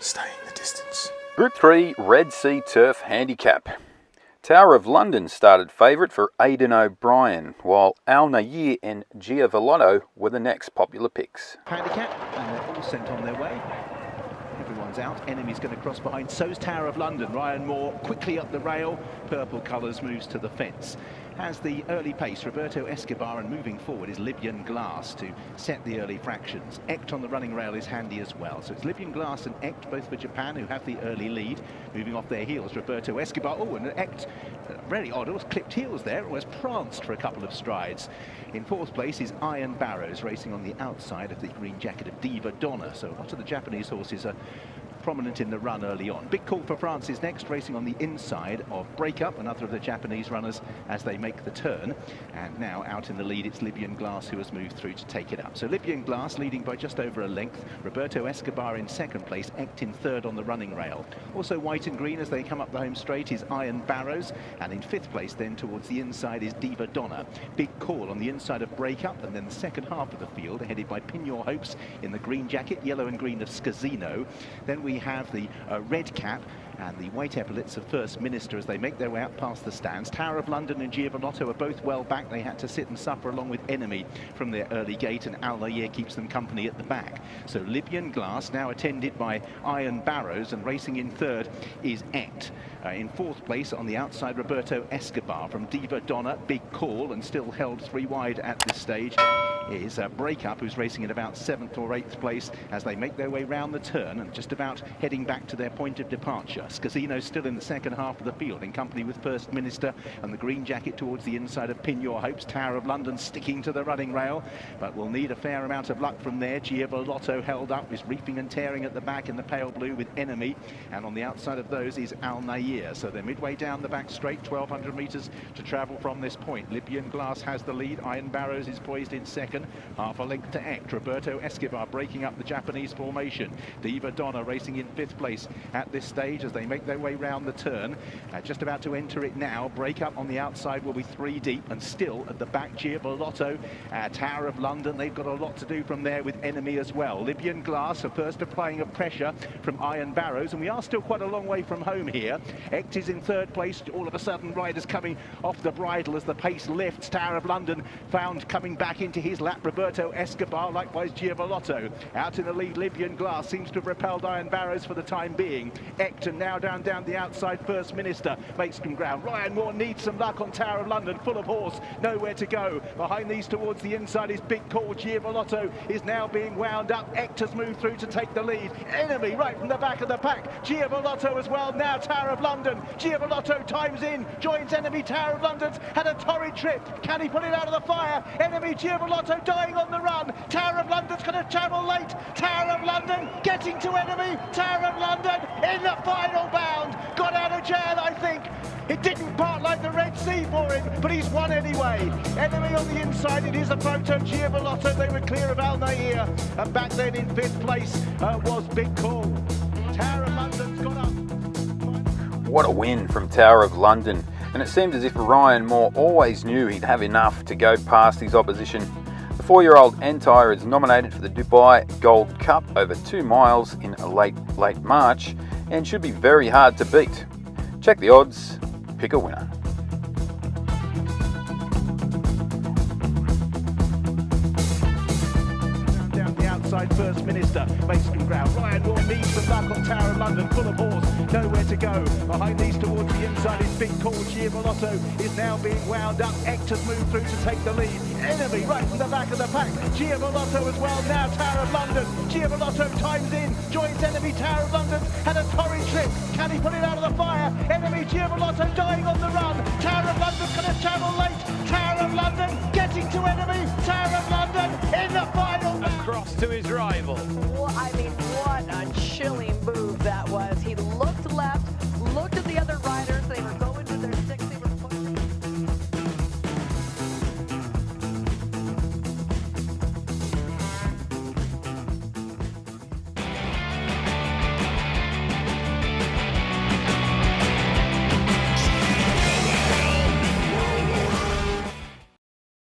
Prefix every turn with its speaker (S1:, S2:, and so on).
S1: staying the distance.
S2: Group 3 Red Sea Turf Handicap. Tower of London started favourite for Aidan O'Brien, while Al Nayir and Giavellotto were the next popular picks.
S3: Handicap, and they're all sent on their way. Everyone's out. Enemy's going to cross behind. So's Tower of London. Ryan Moore quickly up the rail. Purple colours moves to the fence. Has the early pace. Roberto Escobar, and moving forward is Libyan Glass to set the early fractions. Ect on the running rail is handy as well. So it's Libyan Glass and Ect, both for Japan, who have the early lead. Moving off their heels, Roberto Escobar. Oh, and Ect, very odd. It was clipped heels there. It was pranced for a couple of strides. In fourth place is Iron Barrows, racing on the outside of the green jacket of Diva, Donna. So a lot of the Japanese horses are prominent in the run early on. Big Call for France is next, racing on the inside of Breakup, another of the Japanese runners as they make the turn. And now out in the lead, it's Libyan Glass who has moved through to take it up. So Libyan Glass leading by just over a length. Roberto Escobar in second place, Ect in third on the running rail. Also white and green as they come up the home straight is Iron Barrows, and in fifth place then towards the inside is Diva Donna. Big Call on the inside of Breakup, and then the second half of the field headed by Pin Your Hopes in the green jacket, yellow and green of Skazino. Then we have the red cap and the white epaulets of First Minister as they make their way up past the stands. Tower of London and Giavellotto are both well back. They had to sit and suffer along with Enemy from their early gate, and Al Nayir keeps them company at the back. So Libyan Glass now attended by Iron Barrows, and racing in third is Ect. In fourth place on the outside, Roberto Escobar from Diva Donna. Big Call, and still held three wide at this stage, is Breakup, who's racing in about seventh or eighth place as they make their way round the turn and just about heading back to their point of departure. Skazino still in the second half of the field in company with First Minister, and the green jacket towards the inside of Pin Your Hopes. Tower of London sticking to the running rail, but will need a fair amount of luck from there. Giavellotto held up, is reaping and tearing at the back in the pale blue with Enemy, and on the outside of those is Al Nayir. So they're midway down the back straight, 1,200 metres to travel from this point. Libyan Glass has the lead. Iron Barrows is poised in second, half a length to Ect. Roberto Escobar breaking up the Japanese formation. Diva Donna racing in fifth place at this stage as they make their way round the turn. Just about to enter it now. Breakup on the outside will be three deep, and still at the back Giavellotto. Tower of London, they've got a lot to do from there with Enemy as well. Libyan Glass, a first applying of pressure from Iron Barrows, and we are still quite a long way from home here. Ect is in third place. All of a sudden, riders coming off the bridle as the pace lifts. Tower of London found coming back into his lap. Roberto Escobar, likewise Giavellotto. Out in the lead, Libyan Glass seems to have repelled Iron Barrows for the time being. Ect, and now down the outside, First Minister makes some ground. Ryan Moore needs some luck on Tower of London, full of horse, nowhere to go. Behind these towards the inside is Big Call. Giavellotto is now being wound up. Ect has moved through to take the lead. Enemy right from the back of the pack. Giavellotto as well. Now Tower of London. Giavellotto times in, joins Enemy. Tower of London's had a torrid trip. Can he put it out of the fire? Enemy Giavellotto dying on the run. Tower of London's going to travel late. Tower of London getting to Enemy. Tower of London in the final bound. Got out of jail, I think. It didn't part like the Red Sea for him, but he's won anyway. Enemy on the inside, it is a photo. Giavellotto, they were clear of Al Nayir. And back then in fifth place was Big Call. Tower of London's got up.
S2: What a win from Tower of London, and it seemed as if Ryan Moore always knew he'd have enough to go past his opposition. The 4-year-old Entire is nominated for the Dubai Gold Cup over 2 miles in late March and should be very hard to beat. Check the odds, pick a winner.
S3: First Minister makes some ground. Ryan Moore needs some luck on Tower of London, full of horse, nowhere to go. Behind these towards the inside is Big Call. Giavellotto is now being wound up. Ect has moved through to take the lead. Enemy right from the back of the pack. Giavellotto as well. Now Tower of London. Giavellotto times in, joins Enemy. Tower of London had a torrid trip. Can he put it out of the fire? Enemy Giavellotto dying on the run. Tower of London's going to travel late. Tower of London getting to Enemy. Tower of London in the final.
S4: Across to his rival.
S5: I mean,